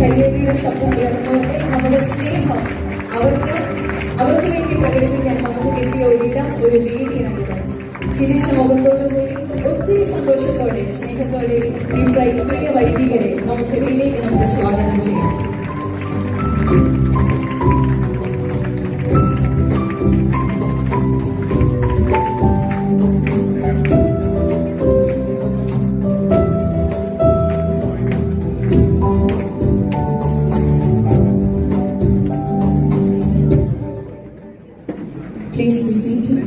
കയ്യേറിയുടെ ശബ്ദം ഉയർന്നോട്ടെ. നമ്മുടെ സ്നേഹം അവർക്ക് വേണ്ടി പ്രകടിപ്പിക്കാൻ നമുക്ക് കിട്ടിയ ഒരു വേദിയാണിത്. ചിരിച്ച മുഖത്തോടുകൂടി ഒത്തിരി സന്തോഷത്തോടെ സ്നേഹത്തോടെ ഈ പ്രിയ വൈദികരെ നമുക്കിടയിലേക്ക് നമുക്ക് സ്വാഗതം ചെയ്യാം. Please be seated.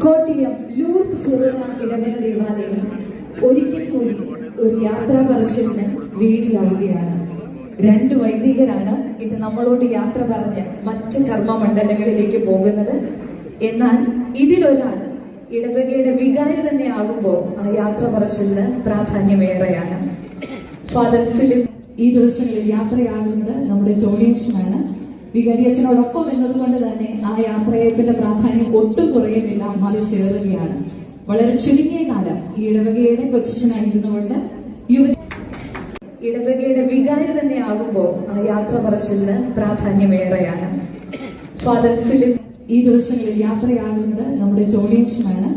Kottayam Lourdes Forane ഇടവക ദേവാലയം ഒരിക്കൽ കൂടി ഒരു യാത്രാ പറച്ചിലിന് വേദിയാവുകയാണ്. 2 വൈദികരാണ് ഇത് നമ്മളോട് യാത്ര പറഞ്ഞ് മറ്റ് കർമ്മമണ്ഡലങ്ങളിലേക്ക് പോകുന്നത്. എന്നാൽ ഇതിലൊരാൾ ഇടവകയുടെ വികാരി തന്നെ ആകുമ്പോൾ ആ യാത്ര പറച്ചിലിന് പ്രാധാന്യമേറെയാണ്. ഫാദർ ഫിലിപ്പ് ഈ ദിവസങ്ങളിൽ യാത്രയാകുന്നത് നമ്മുടെ ടോണിയച്ചനാണ്. വികാരി അച്ഛനോടൊപ്പം എന്നതുകൊണ്ട് തന്നെ ആ യാത്രയപ്പിന്റെ പ്രാധാന്യം ഒട്ടും കുറയുന്നില്ല, മറിച്ചേറുകയാണ്. വളരെ ചുരുങ്ങിയ കാലം ഈ ഇടവകയുടെ കൊച്ചനായിരുന്നുകൊണ്ട് ഇടവകയുടെ വികാരി തന്നെ ആകുമ്പോൾ ആ യാത്ര പറച്ചിലിന് പ്രാധാന്യമേറെയാണ്. ഫാദർ ഫിലിപ്പ് ഈ ദിവസങ്ങളിൽ യാത്രയാകുന്നത് നമ്മുടെ ടോണിയച്ചനാണ്.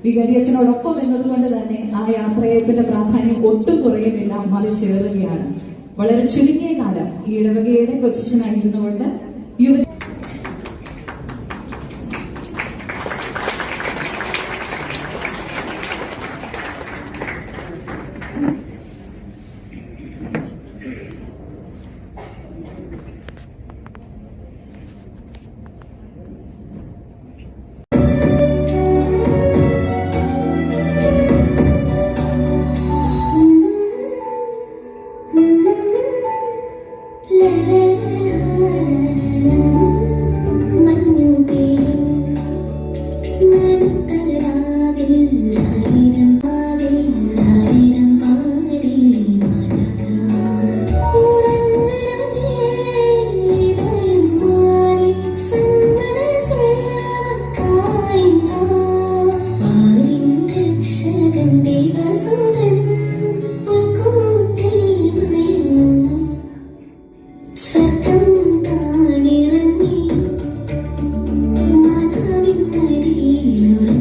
വികാരി അച്ഛനോടൊപ്പം എന്നതുകൊണ്ട് തന്നെ ആ യാത്രയപ്പിന്റെ പ്രാധാന്യം ഒട്ടും കുറയുന്നില്ല, മറിച്ചേറുകയാണ്. വളരെ ചുരുങ്ങിയ കാലം ഈ ഇടവകയുടെ കൊച്ചനായിരുന്നുകൊണ്ട് സ്വർഗം താണിറങ്ങി മാതാവിൻ അടിയിലുറങ്ങി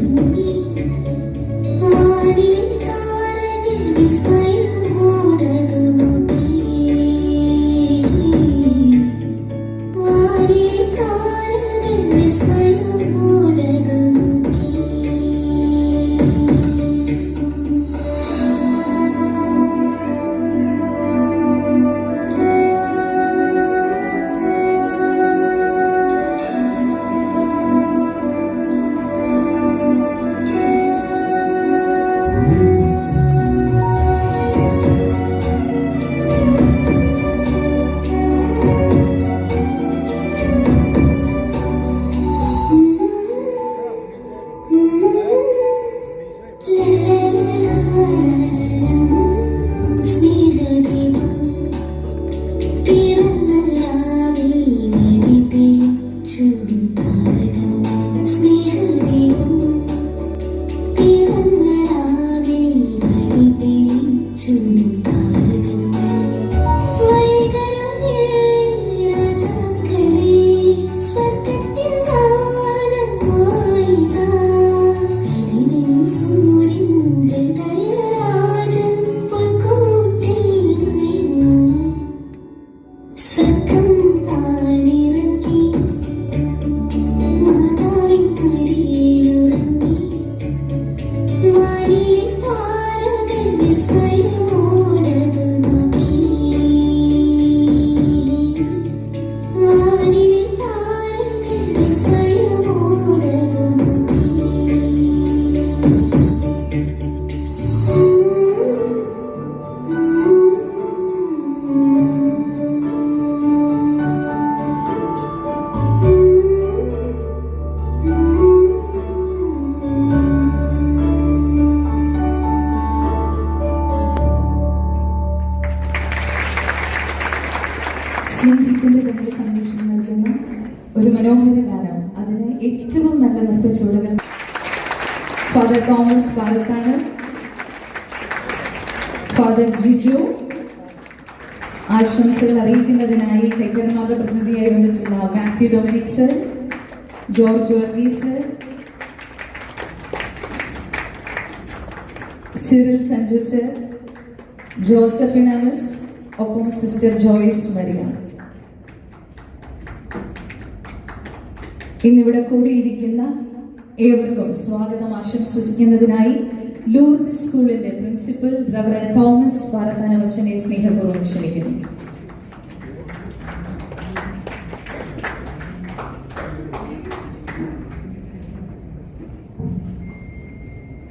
മനോഹര ഗാനം, അതിന് ഏറ്റവും നല്ല നൃത്തച്ചുവടുകൾ ഫാദർ തോമസ് പാലത്താനം, ഫാദർ ജിജു. ആശംസകൾ അറിയിക്കുന്നതിനായി കൈക്കരമാരുടെ പ്രതിനിധിയായി വന്നിട്ടുള്ള Mathew Dominic sir, George Varghese sir, Cyril Sanju sir, Josephine Amas, ഒപ്പം സിസ്റ്റർ ജോയ്സ് മരിയ. ഇന്നിവിടെ കൂടിയിരിക്കുന്ന ഏവർക്കും സ്വാഗതം ആശംസിക്കുന്നതിനായി ലൂർദ് സ്കൂളിന്റെ പ്രിൻസിപ്പൽ റവറൻഡ് തോമസ് പാലത്താനം അച്ഛനെ സ്നേഹപൂർവ്വം ക്ഷണിക്കുന്നു.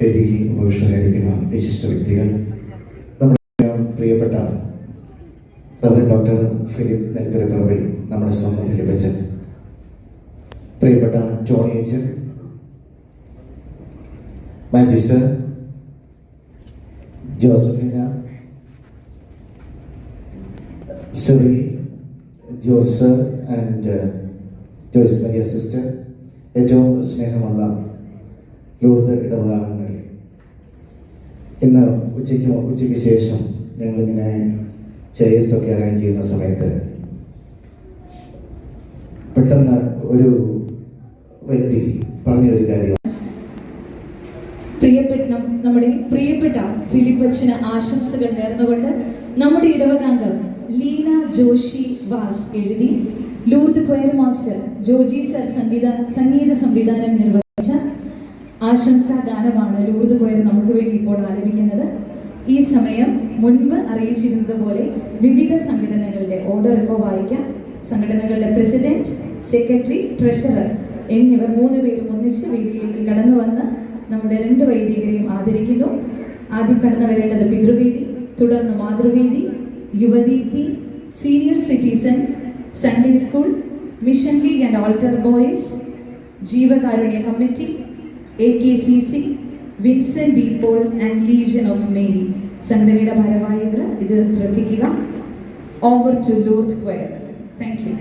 വേദിയിൽ ഉപവിഷ്ടരായിരിക്കുന്ന വിശിഷ്ട വ്യക്തികൾ, നമ്മുടെ പ്രിയപ്പെട്ട റവറൻഡ് ഡോക്ടർ ഫിലിപ്പ് നെൽക്കരപ്പറമ്പിൽ, നമ്മുടെ സ്വന്തം ഫിലിപ്പ് അച്ഛൻ, പ്രിയപ്പെട്ട ടോണി അച്ഛൻ, Matthew sir, Josephina, Cyril, Jose and Joyce Maria sister, ഏറ്റവും സ്നേഹമുള്ള ലൂർദ് ഇടവകാംഗങ്ങളെ, ഇന്ന് ഉച്ചയ്ക്ക് ശേഷം ഞങ്ങളിങ്ങനെ ചെയർസ് ഒക്കെ അറേഞ്ച് ചെയ്യുന്ന സമയത്ത് പെട്ടെന്ന് ഒരു വ്യക്തി പറഞ്ഞൊരു കാര്യം, നമ്മുടെ പ്രിയപ്പെട്ട ഫിലിപ്പ് അച്ഛന് ആശംസകൾ നേർന്നുകൊണ്ട് നമ്മുടെ ഇടവകാംഗം ലീന ജോഷി വാസ് എഴുതി Lourdes choir master Joji sir സംഗീത സംവിധാനം നിർവഹിച്ച ആശംസാ ഗാനമാണ് ലൂർദ് കൊയർ നമുക്ക് വേണ്ടി ഇപ്പോൾ ആലപിക്കുന്നത്. ഈ സമയം മുൻപ് അറിയിച്ചിരുന്നത് പോലെ വിവിധ സംഘടനകളുടെ ഓർഡർ ഇപ്പോൾ വായിക്കാം. സംഘടനകളുടെ പ്രസിഡന്റ്, സെക്രട്ടറി, ട്രഷറർ എന്നിവർ 3 പേരും ഒന്നിച്ച് വേദിയിലേക്ക് കടന്നു വന്ന് നമ്മുടെ 2 വൈദികരെയും ആദരിക്കുന്നു. ആദ്യം കടന്നു വരേണ്ടത് പിതൃവേദി, തുടർന്ന് മാതൃവേദി, യുവദീപ്തി, senior citizen, Sunday school, mission league and altar boys, ജീവകാരുണ്യ committee, AKCC, Vincent de Paul and legion of Mary സംഘടനയുടെ ഭാരവാഹികൾ ഇത് ശ്രദ്ധിക്കുക. Over to Lourdes choir. Thank you.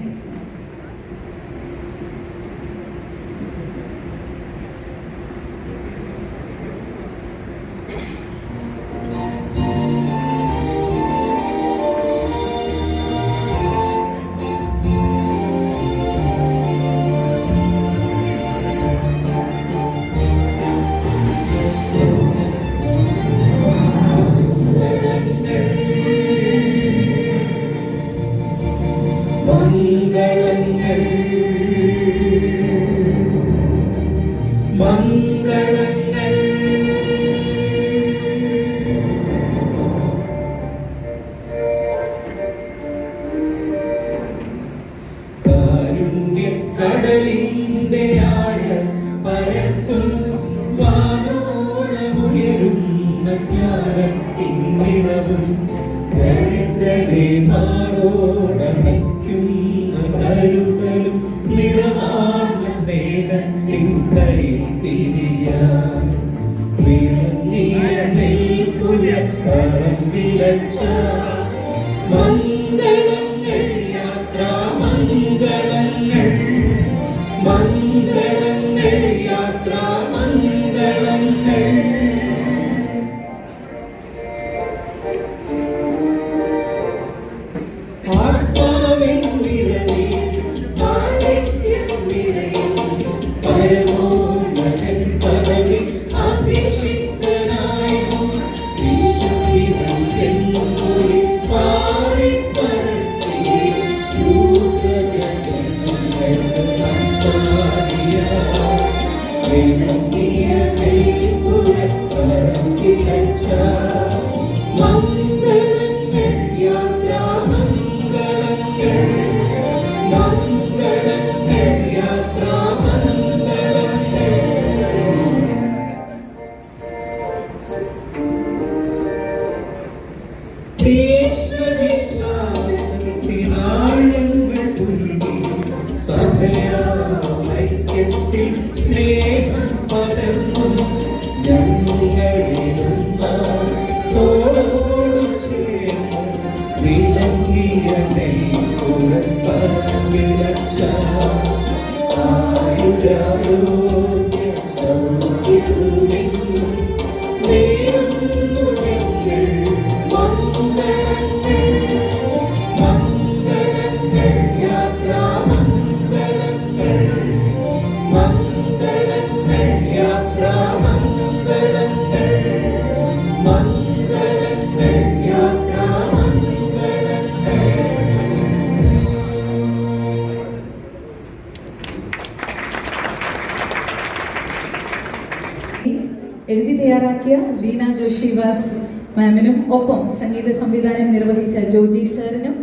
എഴുതി തയ്യാറാക്കിയ ലീന ജോഷി വാസ് മാമിനും ഒപ്പം സംഗീത സംവിധാനം നിർവഹിച്ച ജോജി സാറിനും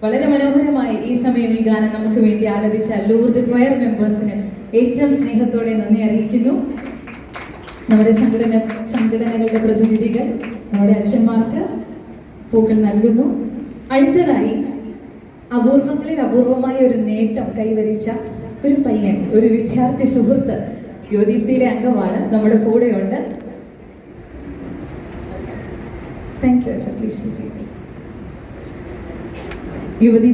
വളരെ മനോഹരമായി ഈ സമയം ഈ ഗാനം നമുക്ക് വേണ്ടി ആലപിച്ച ലൂർദ് ക്വയർ മെമ്പേഴ്സിന് ഏറ്റവും സ്നേഹത്തോടെ നന്ദി അറിയിക്കുന്നു. നമ്മുടെ സംഘടനകളുടെ പ്രതിനിധികൾ നമ്മുടെ അച്ഛന്മാർക്ക് പൂക്കൾ നൽകുന്നു. അടുത്തതായി അപൂർവങ്ങളിൽ അപൂർവമായ ഒരു നേട്ടം കൈവരിച്ച ഒരു പയ്യൻ, ഒരു വിദ്യാർത്ഥി സുഹൃത്ത്, യുവദീപ്തിയിലെ അംഗമാണ്, നമ്മുടെ കൂടെയുണ്ട്. താങ്ക് യു അച്ഛൻ, പ്ലീസ് ബി സീറ്റഡ്. യുവതി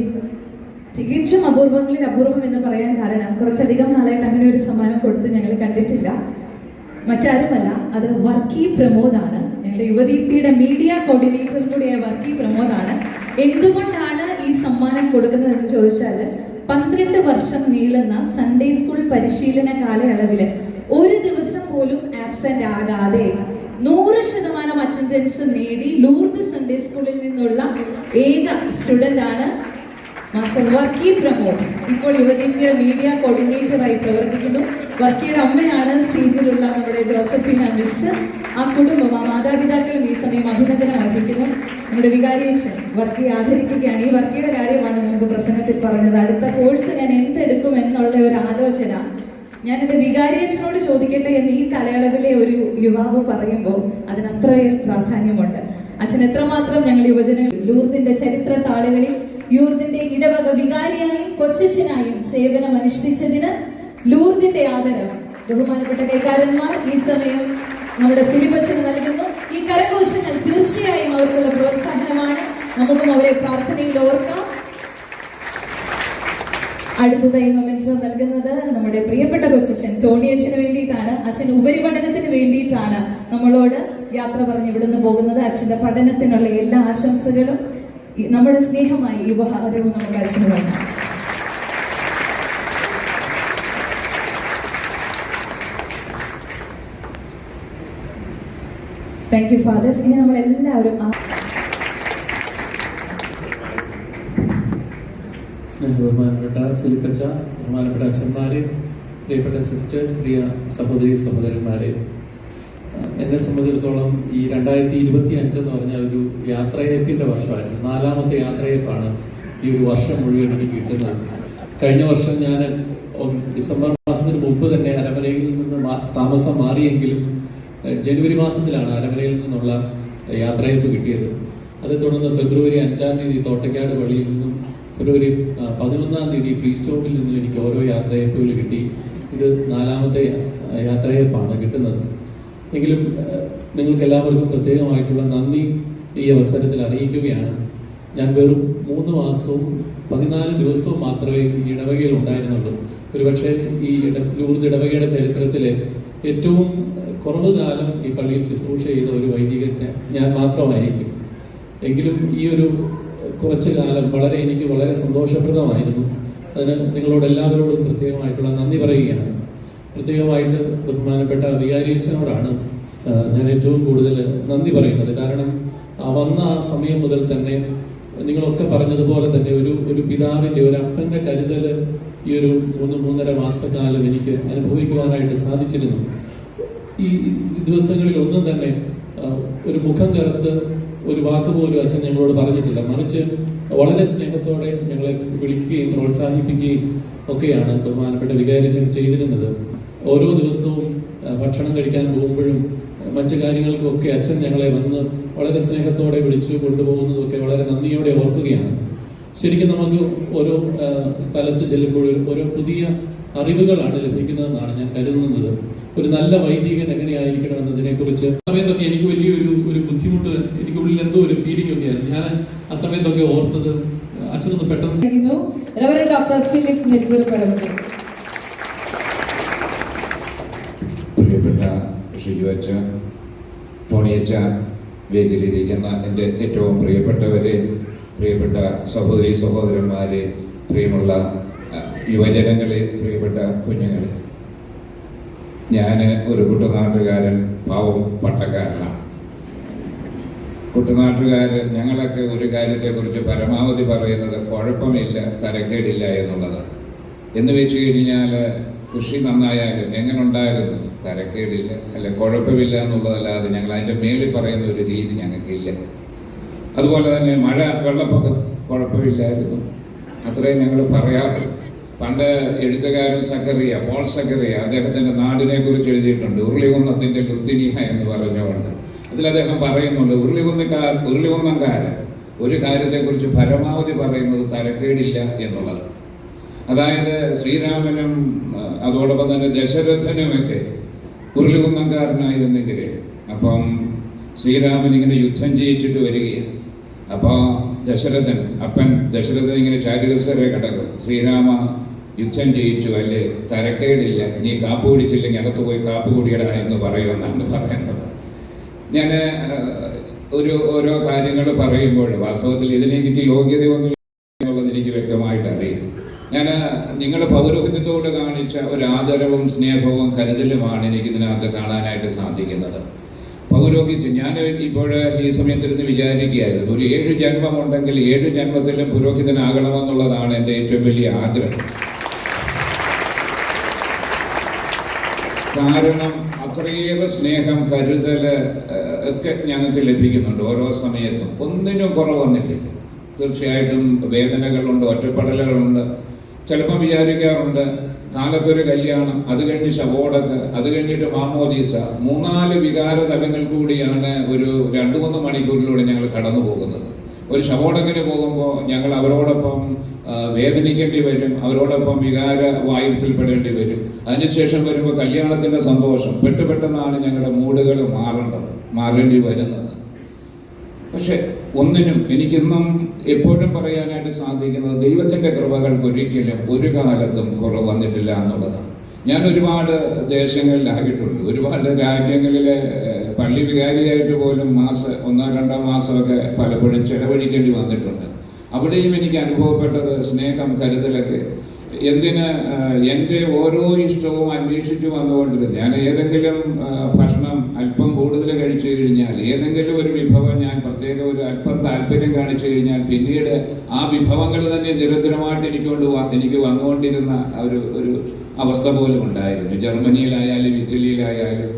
തികച്ചും അപൂർവങ്ങളിൽ അപൂർവം എന്ന് പറയാൻ കാരണം കുറച്ചധികം നാളായിട്ട് അങ്ങനെ ഒരു സമ്മാനം കൊടുത്ത് ഞങ്ങൾ കണ്ടിട്ടില്ല. മറ്റാരുമല്ല, അത് വർക്കി പ്രമോദാണ്. ഞങ്ങളുടെ യുവദീപ്തിയുടെ മീഡിയ കോർഡിനേറ്റർ കൂടിയായ വർക്കി പ്രമോദാണ്. എന്തുകൊണ്ടാണ് ഈ സമ്മാനം കൊടുക്കുന്നത് എന്ന് ചോദിച്ചാൽ, 12 വർഷം നീളുന്ന സൺഡേ സ്കൂൾ പരിശീലന കാലയളവില് ഒരു ദിവസം പോലും ആബ്സെന്റ് ആകാതെ 100% അറ്റൻഡൻസ് നേടി ലൂർദ് സൺഡേ സ്കൂളിൽ നിന്നുള്ള ഏക സ്റ്റുഡന്റ് ആണ് മാസ്റ്റർ വർക്കി പ്രമോദ്. ഇപ്പോൾ യുവദീപ്തിയുടെ മീഡിയ കോർഡിനേറ്ററായി പ്രവർത്തിക്കുന്നു. വർക്കിയുടെ അമ്മയാണ് സ്റ്റേജിലുള്ള നമ്മുടെ ജോസഫീന മിസ്. ആ കുടുംബം, ആ മാതാപിതാക്കളും ഈ സമയം അഭിനന്ദനം അർഹിക്കുന്നു. നമ്മുടെ വികാരിയച്ഛൻ വർക്കിയെ ആദരിക്കുകയാണ്. ഈ വർക്കിയുടെ കാര്യമാണ് മുമ്പ് പ്രസംഗത്തിൽ പറഞ്ഞത്. അടുത്ത കോഴ്സ് ഞാൻ എന്തെടുക്കും എന്നുള്ള ഒരു ആലോചന ഞാൻ എൻ്റെ വികാരിയച്ഛനോട് ചോദിക്കട്ടെ എന്ന് ഈ കാലയളവിലെ ഒരു യുവാവ് പറയുമ്പോൾ അതിനത്രയും പ്രാധാന്യമുണ്ട്. അച്ഛൻ എത്രമാത്രം ഞങ്ങൾ യുവജന ലൂർദിന്റെ ചരിത്ര താളുകളിൽ ലൂർദിന്റെ ഇടവക വികാരിയായും കൊച്ചച്ഛനായും സേവനം അനുഷ്ഠിച്ചതിന് ലൂർദിന്റെ ആദരം ബഹുമാനപ്പെട്ട കൈകാരന്മാർ ഈ സമയം നമ്മുടെ ഫിലിപ്പച്ചന് നൽകുന്നു. ഈ കരഘോഷങ്ങൾ തീർച്ചയായും അവർക്കുള്ള പ്രോത്സാഹനമാണ്. നമുക്കും അവരെ പ്രാർത്ഥനയിൽ ഓർക്കാം. അടുത്തതായി മൊമെന്റോ നൽകുന്നത് നമ്മുടെ പ്രിയപ്പെട്ട കൊച്ചച്ഛൻ ടോണി അച്ഛന് വേണ്ടിയിട്ടാണ്. അച്ഛൻ ഉപരിപഠനത്തിന് വേണ്ടിയിട്ടാണ് നമ്മളോട് യാത്ര പറഞ്ഞ് ഇവിടുന്ന് പോകുന്നത്. അച്ഛന്റെ പഠനത്തിനുള്ള എല്ലാ ആശംസകളും നമ്മുടെ സ്നേഹമായി ഈ ഉപഹാരവും നമുക്ക് അച്ഛന് വേണം. Thank you fathers. ഇനി നമ്മളെല്ലാവരും ബഹുമാനപ്പെട്ട ഫിലിപ്പച്ച, ബഹുമാനപ്പെട്ട അച്ഛന്മാരെ, പ്രിയപ്പെട്ട സിസ്റ്റേഴ്സ്, പ്രിയ സഹോദരി സഹോദരന്മാരെ, എന്നെ സംബന്ധിച്ചിടത്തോളം ഈ 2025 എന്ന് പറഞ്ഞ ഒരു യാത്രയയപ്പിൻ്റെ വർഷമായിരുന്നു. 4ാമത്തെ യാത്രയയപ്പാണ് ഈ ഒരു വർഷം മുഴുവൻ എനിക്ക് കിട്ടുന്നത്. കഴിഞ്ഞ വർഷം ഞാൻ ഡിസംബർ മാസത്തിന് മുമ്പ് തന്നെ അരമനയിൽ നിന്ന് താമസം മാറിയെങ്കിലും ജനുവരി മാസത്തിലാണ് അരമനയിൽ നിന്നുള്ള യാത്രയയപ്പ് കിട്ടിയത്. അതേ തുടർന്ന് ഫെബ്രുവരി 5-ാം തീയതി തോട്ടയ്ക്കാട് പള്ളിയിൽ നിന്നും ഫെബ്രുവരി 11-ാം തീയതി പ്രീസ്റ്റ് ഹോമിൽ നിന്നും എനിക്ക് ഓരോ യാത്രയയപ്പുകൾ കിട്ടി. ഇത് 4ാമത്തെ യാത്രയയപ്പാണ് കിട്ടുന്നത്. എങ്കിലും നിങ്ങൾക്കെല്ലാവർക്കും പ്രത്യേകമായിട്ടുള്ള നന്ദി ഈ അവസരത്തിൽ അറിയിക്കുകയാണ്. ഞാൻ വെറും 3 മാസവും 14 ദിവസവും മാത്രമേ ഈ ഇടവകയിൽ ഉണ്ടായിരുന്നുള്ളൂ. ഒരുപക്ഷെ ഈ ലൂർദ് ഇടവകയുടെ ചരിത്രത്തിലെ ഏറ്റവും കുറവ് കാലം ഈ പള്ളിയിൽ ശുശ്രൂഷ ചെയ്ത ഒരു വൈദികൻ ഞാൻ മാത്രമായിരിക്കും. എങ്കിലും ഈ ഒരു കുറച്ചു കാലം എനിക്ക് വളരെ സന്തോഷപ്രദമായിരുന്നു. അതിന് നിങ്ങളോട് എല്ലാവരോടും പ്രത്യേകമായിട്ടുള്ള നന്ദി പറയുകയാണ്. പ്രത്യേകമായിട്ട് ബഹുമാനപ്പെട്ട വികാരിയച്ഛനോടാണ് ഞാൻ ഏറ്റവും കൂടുതൽ നന്ദി പറയുന്നത്. കാരണം വന്ന ആ സമയം മുതൽ തന്നെ നിങ്ങളൊക്കെ പറഞ്ഞതുപോലെ തന്നെ ഒരു പിതാവിൻ്റെ, ഒരു അപ്പൻ്റെ കരുതൽ ഈ ഒരു 3-3.5 മാസക്കാലം എനിക്ക് അനുഭവിക്കുവാനായിട്ട് സാധിച്ചിരുന്നു. ഈ ദിവസങ്ങളിൽ ഒന്നും തന്നെ ഒരു മുഖം കറുത്ത് ഒരു വാക്ക് പോലും അച്ഛൻ ഞങ്ങളോട് പറഞ്ഞിട്ടില്ല. മറിച്ച് വളരെ സ്നേഹത്തോടെ ഞങ്ങളെ വിളിക്കുകയും പ്രോത്സാഹിപ്പിക്കുകയും ഒക്കെയാണ് ബഹുമാനപ്പെട്ട വികാരിയച്ഛൻ ചെയ്തിരുന്നത്. ഓരോ ദിവസവും ഭക്ഷണം കഴിക്കാൻ പോകുമ്പോഴും മറ്റു കാര്യങ്ങൾക്കൊക്കെ അച്ഛൻ ഞങ്ങളെ വന്ന് വളരെ സ്നേഹത്തോടെ വിളിച്ചു കൊണ്ടുപോകുന്നതൊക്കെ വളരെ നന്ദിയോടെ ഓർക്കുകയാണ്. ശരിക്കും നമുക്ക് ഓരോ സ്ഥലത്ത് ചെല്ലുമ്പോഴും ഓരോ പുതിയ അറിവുകളാണ് ലഭിക്കുന്നതെന്നാണ് ഞാൻ കരുതുന്നത്. ഒരു നല്ല വൈദികൻ എങ്ങനെയായിരിക്കണം എന്നതിനെക്കുറിച്ച് സമയത്തൊക്കെ എനിക്ക് വലിയൊരു ബുദ്ധിമുട്ട്, എനിക്കുള്ളിൽ എന്തോ ഒരു ഫീലിംഗ് ഒക്കെ ആയിരുന്നു. ഞാൻ ആ സമയത്തൊക്കെ ഓർത്തത് അച്ഛനൊന്ന് പെട്ടെന്ന് ഡോക്ടർ ഫിലിപ്പ് നെൽപൂർ പറവൂർ. ഷിജു അച്ഛ, ടോണിയച്ച, വേദിയിലിരിക്കുന്ന എൻ്റെ ഏറ്റവും പ്രിയപ്പെട്ടവരെ, പ്രിയപ്പെട്ട സഹോദരി സഹോദരന്മാരെ, പ്രിയമുള്ള യുവജനങ്ങളെ, പ്രിയപ്പെട്ട കുഞ്ഞുങ്ങളെ, ഞാൻ ഒരു കുട്ടനാട്ടുകാരൻ, പാവം പട്ടക്കാരനാണ്. കുട്ടനാട്ടുകാരൻ ഞങ്ങളൊക്കെ ഒരു കാര്യത്തെക്കുറിച്ച് പരമാവധി പറയുന്നത് കുഴപ്പമില്ല, തരക്കേടില്ല എന്നുള്ളതാണ്. എന്ന് വെച്ച് കഴിഞ്ഞാൽ കൃഷി നന്നായാലും എങ്ങനെ ഉണ്ടായിരുന്നു, തരക്കേടില്ല അല്ല കുഴപ്പമില്ല എന്നുള്ളതല്ലാതെ ഞങ്ങൾ അതിൻ്റെ മേളിൽ പറയുന്ന ഒരു രീതി ഞങ്ങൾക്കില്ല. അതുപോലെ തന്നെ മഴ, വെള്ളപ്പൊക്കം കുഴപ്പമില്ലായിരുന്നു, അത്രയും ഞങ്ങൾ പറയാറുള്ളൂ. പണ്ട് എഴുത്തുകാരൻ പോൾ സക്കറിയ അദ്ദേഹത്തിൻ്റെ നാടിനെ കുറിച്ച് എഴുതിയിട്ടുണ്ട്, ഉരുളികുന്നത്തിൻ്റെ ലുത്തിനിയ എന്ന് പറഞ്ഞുകൊണ്ട്. അതിൽ അദ്ദേഹം പറയുന്നുണ്ട്, ഉരുളികുന്നംകാരൻ ഒരു കാര്യത്തെക്കുറിച്ച് പരമാവധി പറയുന്നത് തരക്കേടില്ല എന്നുള്ളത്. അതായത് ശ്രീരാമനും അതോടൊപ്പം തന്നെ ദശരഥനുമൊക്കെ ഉരുളികുന്നംകാരനായിരുന്നെങ്കിൽ, അപ്പം ശ്രീരാമൻ ഇങ്ങനെ യുദ്ധം ജയിച്ചിട്ട് വരികയാണ്. അപ്പോൾ അപ്പൻ ദശരഥൻ ഇങ്ങനെ ചാരുകസരെ കിടക്കും, ശ്രീരാമ യുദ്ധം ജയിച്ചു അല്ലേ, തരക്കേടില്ല, നീ കാപ്പ് കുടിച്ചില്ലെങ്കിൽ അകത്ത് പോയി കാപ്പ് കുടിയടാ എന്ന് പറയുമെന്നാണ് പറയുന്നത്. ഞാൻ ഓരോ കാര്യങ്ങൾ പറയുമ്പോൾ വാസ്തവത്തിൽ ഇതിനെനിക്ക് യോഗ്യതയൊന്നും എന്നുള്ളത് എനിക്ക് വ്യക്തമായിട്ട് അറിയാം. ഞാൻ നിങ്ങൾ പൗരോഹിത്യത്തോട് കാണിച്ച ഒരു ആദരവും സ്നേഹവും കരുതലുമാണ് എനിക്കിതിനകത്ത് കാണാനായിട്ട് സാധിക്കുന്നത്. പൗരോഹിത്യം, ഞാൻ ഇപ്പോൾ ഈ സമയത്തിരുന്ന് വിചാരിക്കുകയായിരുന്നു, ഒരു 7 ജന്മമുണ്ടെങ്കിൽ 7 ജന്മത്തിലും പുരോഹിതനാകണമെന്നുള്ളതാണ് എൻ്റെ ഏറ്റവും വലിയ ആഗ്രഹം. കാരണം അത്രയേറെ സ്നേഹം, കരുതൽ ഒക്കെ ഞങ്ങൾക്ക് ലഭിക്കുന്നുണ്ട് ഓരോ സമയത്തും. ഒന്നിനും കുറവ് വന്നിട്ടില്ല. തീർച്ചയായിട്ടും വേദനകളുണ്ട്, ഒറ്റപ്പെടലുകളുണ്ട്. ചിലപ്പം വിചാരിക്കാറുണ്ട്, കാലത്തൊരു കല്യാണം, അത് കഴിഞ്ഞ് ശവോടക്ക്, അത് കഴിഞ്ഞിട്ട് മാമോദീസ, 3-4 വികാര തലങ്ങൾ കൂടിയാണ് ഒരു 2-3 മണിക്കൂറിലൂടെ ഞങ്ങൾ കടന്നു പോകുന്നത്. ഒരു ശവോടക്കിന് പോകുമ്പോൾ ഞങ്ങൾ അവരോടൊപ്പം വേദനിക്കേണ്ടി വരും, അവരോടൊപ്പം വികാര വായ്പിൽപ്പെടേണ്ടി വരും. അതിനുശേഷം വരുമ്പോൾ കല്യാണത്തിൻ്റെ സന്തോഷം, പെട്ടെന്നാണ് ഞങ്ങളുടെ മൂടുകൾ മാറേണ്ടി വരുന്നത്. പക്ഷെ ഒന്നിനും എനിക്കിന്നും എപ്പോഴും പറയാനായിട്ട് സാധിക്കുന്നത്, ദൈവത്തിൻ്റെ കൃപകൾക്ക് ഒരിക്കലും ഒരു കാലത്തും കുറവ് വന്നിട്ടില്ല എന്നുള്ളതാണ്. ഞാൻ ഒരുപാട് ദേശങ്ങളിലായിട്ടുണ്ട്, ഒരുപാട് രാജ്യങ്ങളിലെ പള്ളി വികാരിയായിട്ട് പോലും 1-2 മാസമൊക്കെ പലപ്പോഴും ചെലവഴിക്കേണ്ടി വന്നിട്ടുണ്ട്. അവിടെയും എനിക്ക് അനുഭവപ്പെട്ടത് സ്നേഹം, കരുതലൊക്കെ. എൻ്റെ ഓരോ ഇഷ്ടവും അന്വേഷിച്ചു വന്നുകൊണ്ടിരുന്നു. ഞാൻ ഏതെങ്കിലും ഭക്ഷണം അല്പം കൂടുതൽ കഴിച്ചു കഴിഞ്ഞാൽ, ഏതെങ്കിലും ഒരു വിഭവം ഞാൻ പ്രത്യേക ഒരു അല്പം താല്പര്യം കാണിച്ചു കഴിഞ്ഞാൽ, പിന്നീട് ആ വിഭവങ്ങൾ തന്നെ നിരന്തരമായിട്ട് എനിക്ക് വന്നുകൊണ്ടിരുന്ന ഒരു അവസ്ഥ പോലും ഉണ്ടായിരുന്നു. ജർമ്മനിയിലായാലും ഇറ്റലിയിലായാലും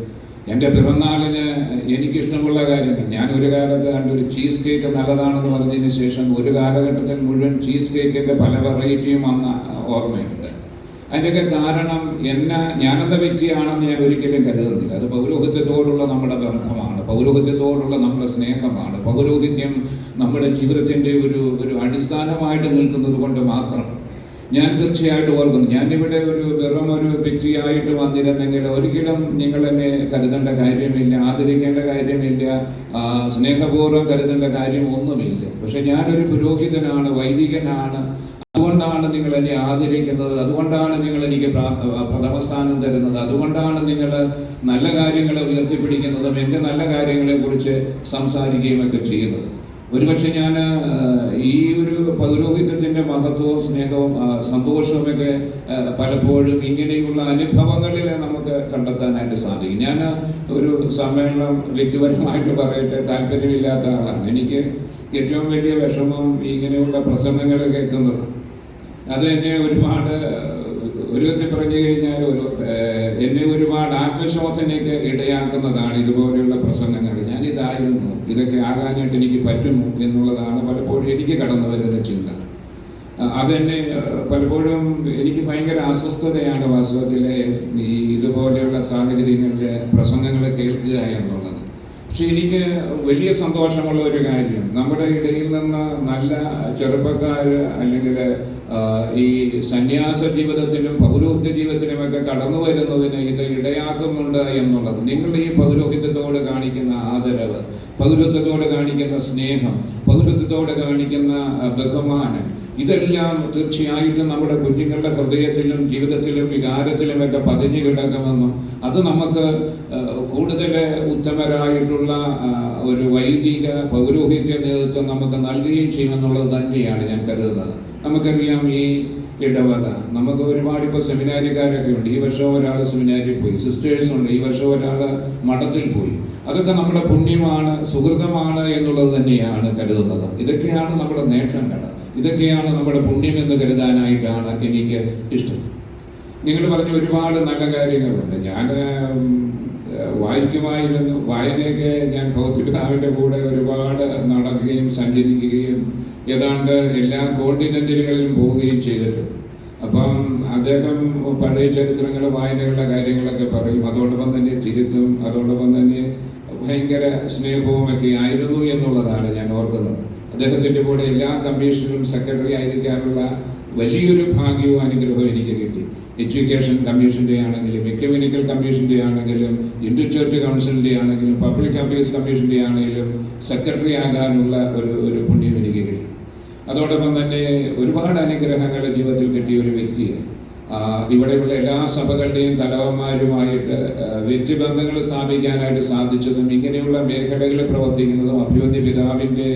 എൻ്റെ പിറന്നാളിന് എനിക്കിഷ്ടമുള്ള കാര്യങ്ങൾ, ഞാൻ ഒരു കാലത്ത് ഒരു ചീസ് കേക്ക് നല്ലതാണെന്ന് പറഞ്ഞതിന് ശേഷം ഒരു കാലഘട്ടത്തിൽ മുഴുവൻ ചീസ് കേക്കിൻ്റെ പല വെറൈറ്റിയും വന്ന ഓർമ്മയുണ്ട്. അതിൻ്റെയൊക്കെ കാരണം ഞാനെന്ന വ്യക്തിയാണെന്ന് ഞാൻ ഒരിക്കലും കരുതുന്നില്ല. അത് പൗരോഹിത്യത്തോടുള്ള നമ്മുടെ ബന്ധമാണ്, പൗരോഹിത്യത്തോടുള്ള നമ്മുടെ സ്നേഹമാണ്. പൗരോഹിത്യം നമ്മുടെ ജീവിതത്തിൻ്റെ ഒരു അടിസ്ഥാനമായിട്ട് നിൽക്കുന്നത് കൊണ്ട് മാത്രം ഞാൻ തീർച്ചയായിട്ടും ഓർക്കുന്നു, ഞാനിവിടെ വെറും ഒരു വ്യക്തിയായിട്ട് വന്നിരുന്നെങ്കിൽ ഒരിക്കലും നിങ്ങൾ എന്നെ കരുതേണ്ട കാര്യമില്ല, ആദരിക്കേണ്ട കാര്യമില്ല, സ്നേഹപൂർവ്വം കരുതേണ്ട കാര്യം ഒന്നുമില്ല. പക്ഷെ ഞാനൊരു പുരോഹിതനാണ്, വൈദികനാണ്. അതുകൊണ്ടാണ് നിങ്ങൾ എന്നെ ആദരിക്കുന്നത്, അതുകൊണ്ടാണ് നിങ്ങൾ എനിക്ക് പ്രഥമസ്ഥാനം തരുന്നത്, അതുകൊണ്ടാണ് നിങ്ങൾ നല്ല കാര്യങ്ങളെ ഉയർത്തിപ്പിടിക്കുന്നതും എൻ്റെ നല്ല കാര്യങ്ങളെക്കുറിച്ച് സംസാരിക്കുകയും ഒക്കെ ചെയ്യുന്നത്. ഒരുപക്ഷെ ഞാൻ ഈ ഒരു പൗരോഹിത്യത്തിൻ്റെ മഹത്വവും സ്നേഹവും സന്തോഷവുമൊക്കെ പലപ്പോഴും ഇങ്ങനെയുള്ള അനുഭവങ്ങളിൽ നമുക്ക് കണ്ടെത്താനായിട്ട് സാധിക്കും. ഞാൻ ഒരു സമ്മേളനം വ്യക്തിപരമായിട്ട് പറയട്ടെ, താല്പര്യമില്ലാത്ത ആളാണ്. എനിക്ക് ഏറ്റവും വലിയ വിഷമം ഇങ്ങനെയുള്ള പ്രസംഗങ്ങൾ കേൾക്കുന്നത്. അത് എന്നെ ഒരുപാട്, ഒരു വിധത്തിൽ പറഞ്ഞു കഴിഞ്ഞാൽ എന്നെ ഒരുപാട് ആത്മശോധനയ്ക്ക് ഇടയാക്കുന്നതാണ് ഇതുപോലെയുള്ള പ്രസംഗങ്ങൾ. ഞാനിതായിരുന്നു, ഇതൊക്കെ ആകാനായിട്ട് എനിക്ക് പറ്റുമോ എന്നുള്ളതാണ് പലപ്പോഴും എനിക്ക് കടന്നു വരുന്ന ചിന്ത. അതെന്നെ പലപ്പോഴും എനിക്ക് ഭയങ്കര അസ്വസ്ഥതയാണ് വാസ്തവത്തിലെ ഇതുപോലെയുള്ള സാഹചര്യങ്ങളിൽ പ്രസംഗങ്ങൾ കേൾക്കുക എന്നുള്ളത്. പക്ഷെ എനിക്ക് വലിയ സന്തോഷമുള്ള ഒരു കാര്യം, നമ്മുടെ ഇടയിൽ നിന്ന് നല്ല ചെറുപ്പക്കാർ അല്ലെങ്കിൽ ഈ സന്യാസ ജീവിതത്തിനും പൗരോഹിത്യ ജീവിതത്തിനുമൊക്കെ കടന്നു വരുന്നതിന് ഇത് ഇടയാക്കുന്നുണ്ട് എന്നുള്ളത്. നിങ്ങൾ ഈ പൗരോഹിത്യത്തോട് കാണിക്കുന്ന ആദരവ്, പൗരോഹിത്യത്തോട് കാണിക്കുന്ന സ്നേഹം, പൗരോഹിത്യത്തോട് കാണിക്കുന്ന ബഹുമാനം, ഇതെല്ലാം തീർച്ചയായിട്ടും നമ്മുടെ കുഞ്ഞുങ്ങളുടെ ഹൃദയത്തിലും ജീവിതത്തിലും വികാരത്തിലുമൊക്കെ പതിഞ്ഞു കിടക്കുമെന്നും അത് നമുക്ക് കൂടുതൽ ഉത്തമരായിട്ടുള്ള ഒരു വൈദിക പൗരോഹിത്യ നേതൃത്വം നമുക്ക് നൽകുകയും ചെയ്യുമെന്നുള്ളത് തന്നെയാണ് ഞാൻ കരുതുന്നത്. നമുക്കറിയാം ഈ ഇടവക നമുക്ക് ഒരുപാട് ഇപ്പോൾ സെമിനാരിക്കാരൊക്കെ ഉണ്ട്. ഈ വർഷം ഒരാൾ സെമിനാരിൽ പോയി, സിസ്റ്റേഴ്സ് ഉണ്ട്, ഈ വർഷം ഒരാൾ മഠത്തിൽ പോയി. അതൊക്കെ നമ്മുടെ പുണ്യമാണ്, സുഹൃതമാണ് എന്നുള്ളത് തന്നെയാണ് കരുതുന്നത്. ഇതൊക്കെയാണ് നമ്മുടെ നേട്ടങ്ങൾ, ഇതൊക്കെയാണ് നമ്മുടെ പുണ്യം എന്ന് കരുതാനായിട്ടാണ് എനിക്ക് ഇഷ്ടം. നിങ്ങൾ പറഞ്ഞ ഒരുപാട് നല്ല കാര്യങ്ങളുണ്ട്. ഞാൻ വായിക്കുമായിരുന്നു. വായനയൊക്കെ ഞാൻ ഭൗതികപിതാവിൻ്റെ കൂടെ ഒരുപാട് നടക്കുകയും സഞ്ചരിക്കുകയും ഏതാണ്ട് എല്ലാ കോണ്ടിനെന്റുകളിലും പോവുകയും ചെയ്തിട്ടുണ്ട്. അപ്പം അദ്ദേഹം പഴയ ചരിത്രങ്ങൾ, വായനകളുടെ കാര്യങ്ങളൊക്കെ പറയും, അതോടൊപ്പം തന്നെ തിരുത്തും, അതോടൊപ്പം തന്നെ ഭയങ്കര സ്നേഹവുമൊക്കെ ആയിരുന്നു എന്നുള്ളതാണ് ഞാൻ ഓർക്കുന്നത്. അദ്ദേഹത്തിൻ്റെ കൂടെ എല്ലാ കമ്മീഷനും സെക്രട്ടറി ആയിരിക്കാനുള്ള വലിയൊരു ഭാഗ്യവും അനുഗ്രഹവും എനിക്ക് കിട്ടി. എഡ്യൂക്കേഷൻ കമ്മീഷൻ്റെ ആണെങ്കിലും, എക്യുമെനിക്കൽ കമ്മീഷൻ്റെ ആണെങ്കിലും, ഇന്റർ ചർച്ച് കൗൺസിലിൻ്റെ ആണെങ്കിലും, പബ്ലിക് അഫയേഴ്സ് കമ്മീഷൻ്റെ ആണെങ്കിലും സെക്രട്ടറി ആകാനുള്ള ഒരു പുണ്യം എനിക്ക് കിട്ടി. അതോടൊപ്പം തന്നെ ഒരുപാട് അനുഗ്രഹങ്ങൾ ജീവിതത്തിൽ കിട്ടിയ ഒരു വ്യക്തിയാണ്. ഇവിടെയുള്ള എല്ലാ സഭകളുടെയും തലവന്മാരുമായിട്ട് വ്യക്തിബന്ധങ്ങൾ സ്ഥാപിക്കാനായിട്ട് സാധിച്ചതും ഇങ്ങനെയുള്ള മേഖലകളിൽ പ്രവർത്തിക്കുന്നതും അഭിമന്യ പിതാവിൻ്റെ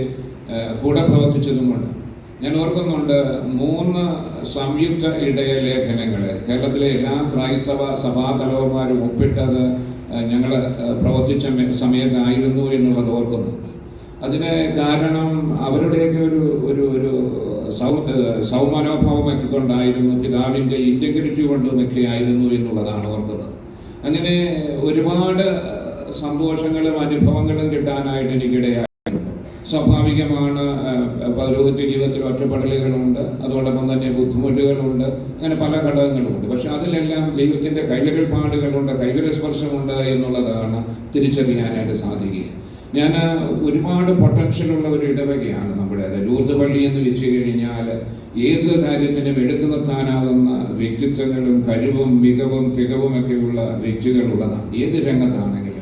കൂടെ പ്രവർത്തിച്ചതുകൊണ്ട് ഞാൻ ഓർക്കുന്നുണ്ട്. 3 സംയുക്ത ഇടയ ലേഖനങ്ങൾ കേരളത്തിലെ എല്ലാ ക്രൈസ്തവ സഭാ തലവന്മാരും ഒപ്പിട്ടത് ഞങ്ങൾ പ്രവർത്തിച്ച സമയത്തായിരുന്നു എന്നുള്ളത് ഓർക്കുന്നുണ്ട്. അതിന് കാരണം അവരുടെയൊക്കെ ഒരു സൗമനോഭാവമൊക്കെ കൊണ്ടായിരുന്നു, പിതാവിൻ്റെ ഇൻറ്റഗ്രിറ്റി കൊണ്ടുമൊക്കെ ആയിരുന്നു എന്നുള്ളതാണ് ഓർക്കുന്നത്. അങ്ങനെ ഒരുപാട് സന്തോഷങ്ങളും അനുഭവങ്ങളും കിട്ടാനായിട്ട് എനിക്കിടയായി. സ്വാഭാവികമാണ്, പൗരോഹിത്യ ജീവിതത്തിൽ ഒറ്റപ്പെടലുകളുണ്ട്, അതോടൊപ്പം തന്നെ ബുദ്ധിമുട്ടുകളുണ്ട്, അങ്ങനെ പല ഘടകങ്ങളുമുണ്ട്. പക്ഷെ അതിലെല്ലാം ദൈവത്തിൻ്റെ കൈവിരൽപ്പാടുകളുണ്ട്, കൈവിരൽസ്പർശമുണ്ട് എന്നുള്ളതാണ് തിരിച്ചറിയാനായിട്ട് സാധിക്കുക. ഞാൻ ഒരുപാട് പൊട്ടൻഷ്യലുള്ള ഒരു ഇടവകയാണ് നമ്മുടേത്. ലൂർദ് പള്ളി എന്ന് വെച്ച് കഴിഞ്ഞാൽ ഏത് കാര്യത്തിനും എടുത്തു നിർത്താനാവുന്ന വ്യക്തിത്വങ്ങളും കഴിവും മികവും തികവുമൊക്കെയുള്ള വ്യക്തികളുള്ളതാണ് ഏത് രംഗത്താണെങ്കിലും.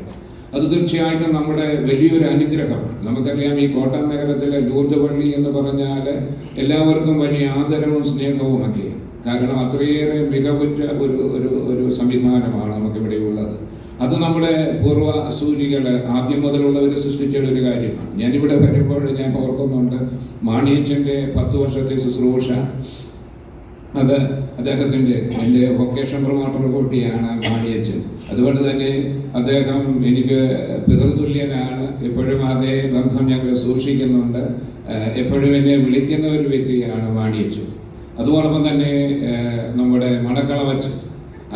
അത് തീർച്ചയായിട്ടും നമ്മുടെ വലിയൊരു അനുഗ്രഹമാണ്. നമുക്കറിയാം, ഈ കോട്ടയം നഗരത്തിലെ ലൂർദ് പള്ളി എന്ന് പറഞ്ഞാൽ എല്ലാവർക്കും വലിയ ആദരവും സ്നേഹവുമൊക്കെയാണ്. കാരണം അത്രയേറെ മികവുറ്റ ഒരു സംവിധാനമാണ് നമുക്കിവിടെ ഉള്ളത്. അത് നമ്മുടെ പൂർവ്വ സൂരികൾ ആദ്യം മുതലുള്ളവർ സൃഷ്ടിച്ച ഒരു കാര്യമാണ്. ഞാനിവിടെ വരുമ്പോൾ ഞാൻ ഓർക്കുന്നുണ്ട്, മാണിയച്ചൻ്റെ 10 വർഷത്തെ ശുശ്രൂഷ, അത് അദ്ദേഹത്തിൻ്റെ എൻ്റെ വൊക്കേഷൻ പ്രൊമോട്ടർ കൂട്ടിയാണ് മാണിയച്ചൻ. അതുകൊണ്ട് തന്നെ അദ്ദേഹം എനിക്ക് പിതൃതുല്യനാണ്. എപ്പോഴും അതേ ബന്ധം ഞങ്ങൾ സൂക്ഷിക്കുന്നുണ്ട്. എപ്പോഴും എന്നെ വിളിക്കുന്ന ഒരു വ്യക്തിയാണ് മാണിയച്ചൻ. അതോടൊപ്പം തന്നെ നമ്മുടെ മണക്കളവച്ചൻ,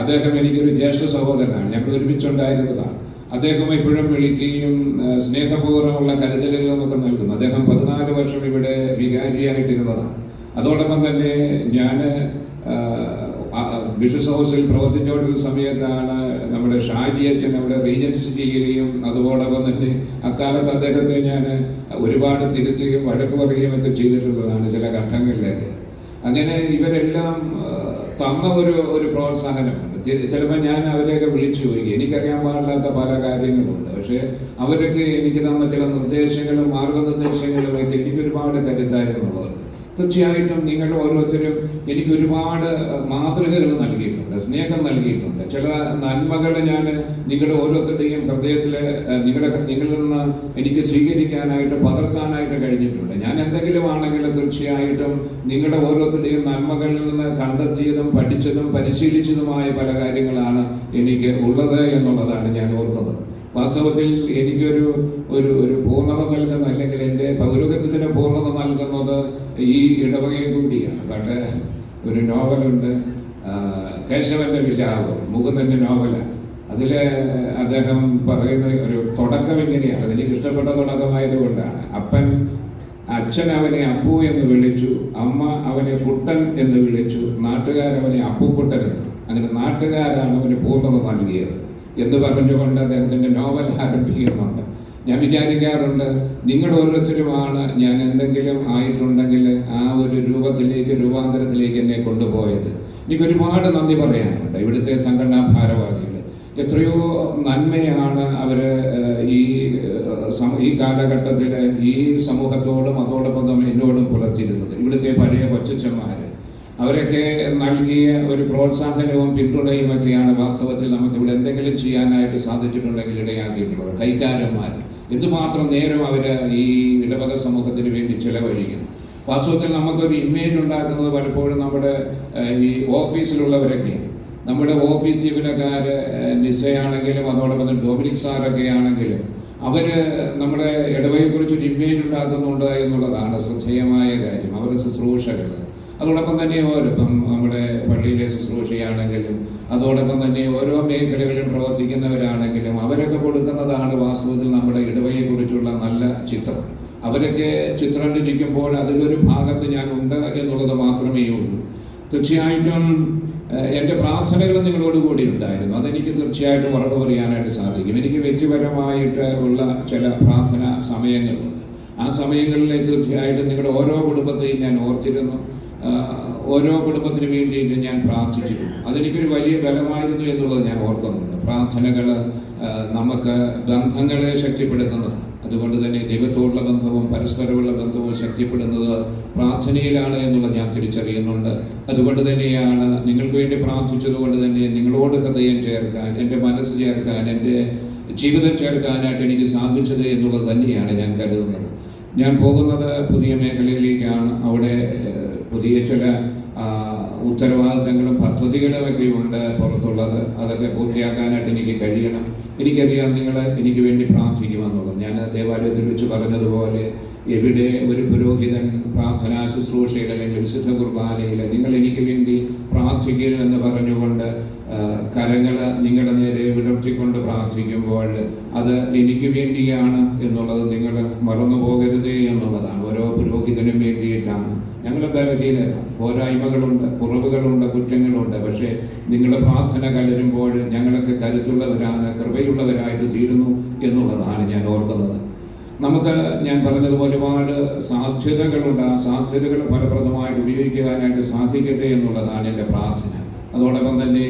അദ്ദേഹം എനിക്കൊരു ജ്യേഷ്ഠ സഹോദരനാണ്. ഞങ്ങൾ ഒരുമിച്ചുണ്ടായിരുന്നതാണ്. അദ്ദേഹം എപ്പോഴും വിളിക്കുകയും സ്നേഹപൂർവ്വമുള്ള കരുതലുകളുമൊക്കെ നൽകുന്നു. അദ്ദേഹം 14 വർഷം ഇവിടെ വികാരിയായിട്ടിരുന്നതാണ്. അതോടൊപ്പം തന്നെ ഞാൻ ബിഷസ് ഹൗസിൽ പ്രവർത്തിച്ചുകൊണ്ടിരുന്ന സമയത്താണ് നമ്മുടെ ഷാജി അച്ഛൻ അവിടെ റീജൻസി ചെയ്യുകയും അതോടൊപ്പം തന്നെ അക്കാലത്ത് അദ്ദേഹത്തെ ഞാൻ ഒരുപാട് തിരുത്തുകയും വഴക്ക് പറയുകയും ഒക്കെ ചെയ്തിട്ടുള്ളതാണ് ചില ഘട്ടങ്ങളിലേക്ക്. അങ്ങനെ ഇവരെല്ലാം തന്ന ഒരു പ്രോത്സാഹനമുണ്ട്. ചിലപ്പോൾ ഞാൻ അവരെയൊക്കെ വിളിച്ചു പോയി, എനിക്കറിയാൻ പാടില്ലാത്ത പല കാര്യങ്ങളുണ്ട്. പക്ഷേ അവരൊക്കെ എനിക്ക് തന്ന ചില നിർദ്ദേശങ്ങളും മാർഗനിർദ്ദേശങ്ങളും ഒക്കെ എനിക്കൊരുപാട് കരുത്തായിരുന്നുള്ളതുണ്ട്. തീർച്ചയായിട്ടും നിങ്ങൾ ഓരോരുത്തരും എനിക്കൊരുപാട് മാതൃകകൾ നൽകിയിട്ടുണ്ട്, സ്നേഹം നൽകിയിട്ടുണ്ട്. ചില നന്മകൾ ഞാൻ നിങ്ങളുടെ ഓരോരുത്തരുടെയും ഹൃദയത്തിൽ നിങ്ങളിൽ നിന്ന് എനിക്ക് സ്വീകരിക്കാനായിട്ട് പകർത്താനായിട്ട് കഴിഞ്ഞിട്ടുണ്ട്. ഞാൻ എന്തെങ്കിലും ആണെങ്കിൽ തീർച്ചയായിട്ടും നിങ്ങളുടെ ഓരോരുത്തരുടെയും നന്മകളിൽ നിന്ന് കണ്ടെത്തിയതും പഠിച്ചതും പരിശീലിച്ചതുമായ പല കാര്യങ്ങളാണ് എനിക്ക് ഉള്ളത് എന്നുള്ളതാണ് ഞാൻ ഓർക്കുന്നത്. വാസ്തവത്തിൽ എനിക്കൊരു ഒരു പൂർണ്ണത നൽകുന്ന, അല്ലെങ്കിൽ എൻ്റെ പൗരോഹിത്യത്തിന് പൂർണ്ണത നൽകുന്നത് ഈ ഇടവകയെ കൂടിയാണ്. പണ്ട് ഒരു നോവലുണ്ട്, കേശവൻ്റെ വിലാപം, മുകുന്ദൻ്റെ നോവലാണ്. അതിൽ അദ്ദേഹം പറയുന്ന ഒരു തുടക്കം ഇങ്ങനെയാണ്, എനിക്ക് ഇഷ്ടപ്പെട്ട തുടക്കമായതുകൊണ്ടാണ്. അച്ഛൻ അവനെ അപ്പു എന്ന് വിളിച്ചു, അമ്മ അവനെ കുട്ടൻ എന്ന് വിളിച്ചു, നാട്ടുകാരവനെ അപ്പുക്കുട്ടൻ എന്ന്. അങ്ങനെ നാട്ടുകാരാണ് അവന് പൂർണ്ണത നൽകിയത് എന്ന് പറഞ്ഞുകൊണ്ട് അദ്ദേഹത്തിൻ്റെ നോവൽ ആരംഭിക്കുന്നുണ്ട്. ഞാൻ വിചാരിക്കാറുണ്ട്, നിങ്ങൾ ഓരോരുത്തരുമാണ് ഞാൻ എന്തെങ്കിലും ആയിട്ടുണ്ടെങ്കിൽ ആ ഒരു രൂപാന്തരത്തിലേക്ക് എന്നെ കൊണ്ടുപോയത്. എനിക്ക് ഒരുപാട് നന്ദി പറയാനുണ്ട്. ഇവിടുത്തെ സംഘടനാ ഭാരവാഹികൾ എത്രയോ നന്മയാണ് അവർ ഈ കാലഘട്ടത്തിൽ ഈ സമൂഹത്തോടും അതോടൊപ്പം തന്നെ എന്നോടും പുലർത്തിയിരുന്നത്. ഇവിടുത്തെ പഴയ കൊച്ചച്ചന്മാർ, അവരൊക്കെ നൽകിയ ഒരു പ്രോത്സാഹനവും പിന്തുണയുമൊക്കെയാണ് വാസ്തവത്തിൽ നമുക്കിവിടെ എന്തെങ്കിലും ചെയ്യാനായിട്ട് സാധിച്ചിട്ടുണ്ടെങ്കിൽ ഇടയാക്കിയിട്ടുള്ളത്. കൈക്കാരന്മാർ എന്തുമാത്രം നേരം അവർ ഈ ഇടവക സമൂഹത്തിന് വേണ്ടി ചിലവഴിക്കുന്നു. വാസ്തവത്തിൽ നമുക്കൊരു ഇമേജ് ഉണ്ടാക്കുന്നത് പലപ്പോഴും നമ്മുടെ ഈ ഓഫീസിലുള്ളവരൊക്കെ, നമ്മുടെ ഓഫീസ് ജീവനക്കാർ നിസയാണെങ്കിലും അതോടൊപ്പം തന്നെ ഡൊമിനിക് സാറൊക്കെ ആണെങ്കിലും അവർ നമ്മുടെ ഇടവകയെക്കുറിച്ചൊരു ഇമേജ് ഉണ്ടാക്കുന്നുണ്ട് എന്നുള്ളതാണ് ശ്രദ്ധേയമായ കാര്യം. അവരുടെ ശുശ്രൂഷകൾ, അതോടൊപ്പം തന്നെ ഇപ്പം നമ്മുടെ പള്ളിയിലെ ശുശ്രൂഷയാണെങ്കിലും അതോടൊപ്പം തന്നെ ഓരോ മേഖലകളിലും പ്രവർത്തിക്കുന്നവരാണെങ്കിലും അവരൊക്കെ കൊടുക്കുന്നതാണ് വാസ്തവത്തിൽ നമ്മുടെ ഇടവകയെക്കുറിച്ചുള്ള നല്ല ചിത്രം. അവരൊക്കെ ചിത്രം രചിക്കുമ്പോൾ അതിലൊരു ഭാഗത്ത് ഞാൻ ഉണ്ട് എന്നുള്ളത് മാത്രമേ ഉള്ളൂ. തീർച്ചയായിട്ടും എൻ്റെ പ്രാർത്ഥനകൾ നിങ്ങളോട് കൂടി ഉണ്ടായിരുന്നു. അതെനിക്ക് തീർച്ചയായിട്ടും ഉറപ്പ് പറയാനായിട്ട് സാധിക്കും. എനിക്ക് വ്യക്തിപരമായിട്ട് ഉള്ള ചില പ്രാർത്ഥന സമയങ്ങളുണ്ട്. ആ സമയങ്ങളിൽ തീർച്ചയായിട്ടും നിങ്ങളുടെ ഓരോ കുടുംബത്തെയും ഞാൻ ഓർത്തിരുന്നു. ഓരോ കുടുംബത്തിന് വേണ്ടിയിട്ട് ഞാൻ പ്രാർത്ഥിച്ചിരുന്നു. അതെനിക്കൊരു വലിയ ബലമായിരുന്നു എന്നുള്ളത് ഞാൻ ഓർക്കുന്നുണ്ട്. പ്രാർത്ഥനകൾ നമുക്ക് ബന്ധങ്ങളെ ശക്തിപ്പെടുത്തുന്നത്. അതുകൊണ്ട് തന്നെ ദൈവത്തോടുള്ള ബന്ധവും പരസ്പരമുള്ള ബന്ധവും ശക്തിപ്പെടുന്നത് പ്രാർത്ഥനയിലാണ് എന്നുള്ളത് ഞാൻ തിരിച്ചറിയുന്നുണ്ട്. അതുകൊണ്ട് തന്നെയാണ് നിങ്ങൾക്ക് വേണ്ടി പ്രാർത്ഥിച്ചതുകൊണ്ട് തന്നെ നിങ്ങളോട് ഹൃദയം ചേർക്കാൻ, എൻ്റെ മനസ്സ് ചേർക്കാൻ, എൻ്റെ ജീവിതം ചേർക്കാനായിട്ട് എനിക്ക് സാധിച്ചത് എന്നുള്ളത് തന്നെയാണ് ഞാൻ കരുതുന്നത്. ഞാൻ പോകുന്നത് പുതിയ മേഖലയിലേക്കാണ്. അവിടെ പുതിയ ചില ഉത്തരവാദിത്തങ്ങളും പദ്ധതികളുമൊക്കെ ഉണ്ട് പുറത്തുള്ളത്. അതൊക്കെ പൂർത്തിയാക്കാനായിട്ട് എനിക്ക് കഴിയണം. എനിക്കറിയാം നിങ്ങൾ എനിക്ക് വേണ്ടി പ്രാർത്ഥിക്കുമെന്നുള്ളത്. ഞാൻ ദേവാലയത്തിൽ വെച്ച് പറഞ്ഞതുപോലെ എവിടെ ഒരു പുരോഹിതൻ പ്രാർത്ഥനാ ശുശ്രൂഷയിൽ അല്ലെങ്കിൽ വിശുദ്ധ കുർബാനയിൽ നിങ്ങൾ എനിക്ക് വേണ്ടി പ്രാർത്ഥിക്കുമെന്ന് പറഞ്ഞുകൊണ്ട് കരങ്ങൾ നിങ്ങളുടെ നേരെ വിടർത്തിക്കൊണ്ട് പ്രാർത്ഥിക്കുമ്പോൾ അത് എനിക്ക് വേണ്ടിയാണ് എന്നുള്ളത് നിങ്ങൾ മറന്നു പോകരുതേ എന്നുള്ളതാണ്. ഓരോ പുരോഹിതനും വേണ്ടിയിട്ടാണ്. ഞങ്ങൾ ബലഹീനരാണ്, പോരായ്മകളുണ്ട്, കുറവുകളുണ്ട്, കുറ്റങ്ങളുണ്ട്. പക്ഷേ നിങ്ങളുടെ പ്രാർത്ഥന കലരുമ്പോൾ ഞങ്ങളൊക്കെ കരുത്തുള്ളവരാണ്, കൃപയുള്ളവരായിട്ട് തീരുന്നു എന്നുള്ളതാണ് ഞാൻ ഓർക്കുന്നത്. നമുക്ക് ഞാൻ പറഞ്ഞതുപോലെ ഒരുപാട് സാധ്യതകളുണ്ട്. ആ സാധ്യതകൾ ഫലപ്രദമായിട്ട് ഉപയോഗിക്കുവാനായിട്ട് സാധിക്കട്ടെ എന്നുള്ളതാണ് എൻ്റെ പ്രാർത്ഥന. അതോടൊപ്പം തന്നെ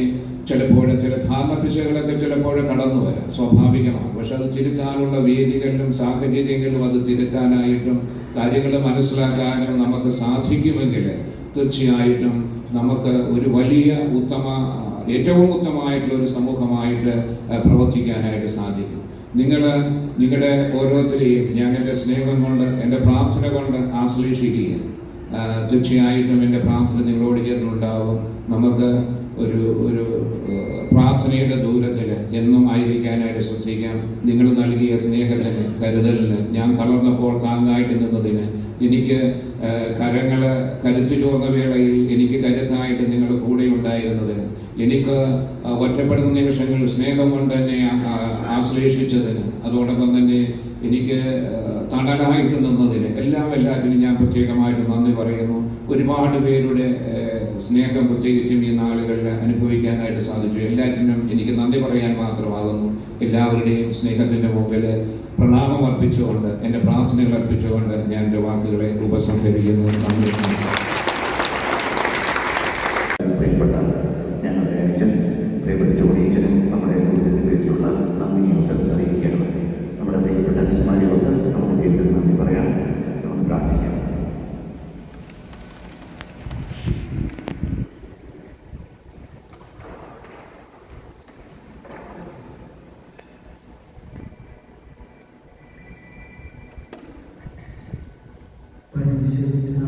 ചിലപ്പോൾ ചില ധാരണപ്പിശകളൊക്കെ ചിലപ്പോൾ കടന്നു വരാം, സ്വാഭാവികമാണ്. പക്ഷെ അത് തിരുത്താനുള്ള വേദികളിലും സാഹചര്യങ്ങളിലും അത് തിരുത്താനായിട്ടും കാര്യങ്ങൾ മനസ്സിലാക്കാനും നമുക്ക് സാധിക്കുമെങ്കിൽ തീർച്ചയായിട്ടും നമുക്ക് ഒരു വലിയ ഏറ്റവും ഉത്തമമായിട്ടുള്ള ഒരു സമൂഹമായിട്ട് പ്രവർത്തിക്കാനായിട്ട് സാധിക്കും. നിങ്ങളുടെ ഓരോരുത്തരെയും ഞാൻ എൻ്റെ സ്നേഹം കൊണ്ട്, എൻ്റെ പ്രാർത്ഥന കൊണ്ട് ആശ്ലേഷിക്കുകയും തീർച്ചയായിട്ടും എൻ്റെ പ്രാർത്ഥന നിങ്ങളോട് ചേർന്നുണ്ടാവും. നമുക്ക് ഒരു പ്രാർത്ഥനയുടെ ദൂരത്തിൽ എന്നും ആയിരിക്കാനായിട്ട് ശ്രദ്ധിക്കാം. നിങ്ങൾ നൽകിയ സ്നേഹത്തിന്, കരുതലിന്, ഞാൻ തളർന്നപ്പോൾ താങ്ങായിട്ട് നിന്നതിന്, എനിക്ക് കരുത്തു ചോർന്ന വേളയിൽ എനിക്ക് കരുത്തായിട്ട് നിങ്ങൾ കൂടെ ഉണ്ടായിരുന്നതിന്, എനിക്ക് ഒറ്റപ്പെടുന്ന നിമിഷങ്ങളിൽ സ്നേഹം കൊണ്ട് എന്നെ ആശ്ലേഷിച്ചതിന്, അതോടൊപ്പം തന്നെ എനിക്ക് തണലായിട്ട് നിന്നതിന് എല്ലാത്തിനും ഞാൻ പ്രത്യേകമായിട്ട് നന്ദി പറയുന്നു. ഒരുപാട് പേരുടെ സ്നേഹം പ്രത്യേകിച്ചും ഈ നാളുകളിൽ അനുഭവിക്കാനായിട്ട് സാധിച്ചു. എല്ലാറ്റിനും എനിക്ക് നന്ദി പറയാൻ മാത്രമാകുന്നു. എല്ലാവരുടെയും സ്നേഹത്തിൻ്റെ മുമ്പിൽ പ്രണാമം അർപ്പിച്ചുകൊണ്ട്, എൻ്റെ പ്രാർത്ഥനകൾ അർപ്പിച്ചുകൊണ്ട് ഞാൻ എൻ്റെ വാക്കുകളെ ഉപസംഹരിക്കുന്നു. നന്ദി. പ്രിയപ്പെട്ട ഞങ്ങളുടെ അനുജൻ, പ്രിയപ്പെട്ട ജോണീച്ചനും നമ്മുടെ കുടുംബത്തിൻ്റെ പേരിലുള്ള നന്ദി അവസരം അറിയിക്കുകയാണ്. നമ്മുടെ പ്രിയപ്പെട്ട അച്ഛന്മാരെയോട് നമുക്ക് ദൈവത്തിന് നന്ദി പറയാം. നമുക്ക് പ്രാർത്ഥിക്കാം. പരിശുദ്ധ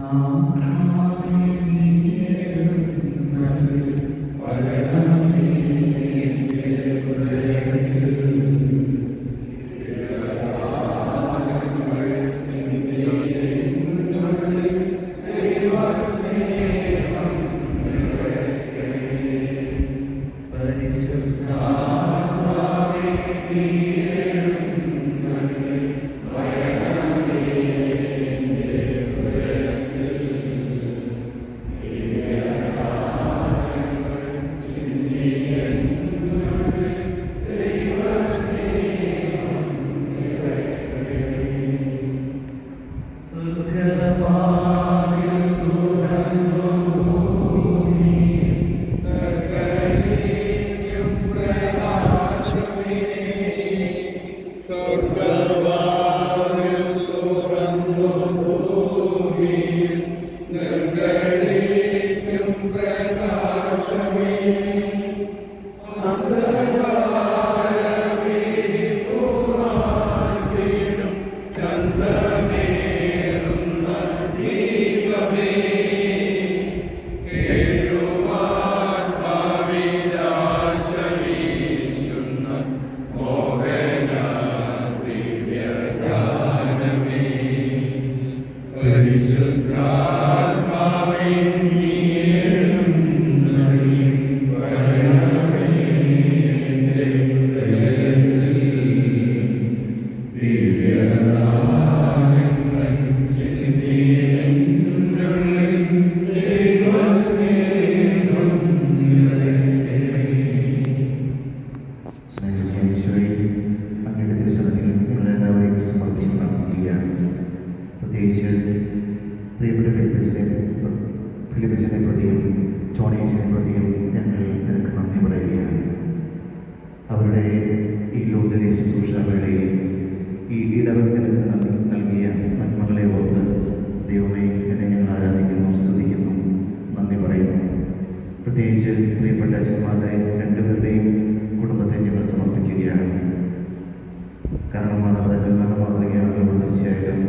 കാരണം മാതാപിതാക്കന്മാരുടെ മാതൃകയാണല്ലോ തീർച്ചയായിട്ടും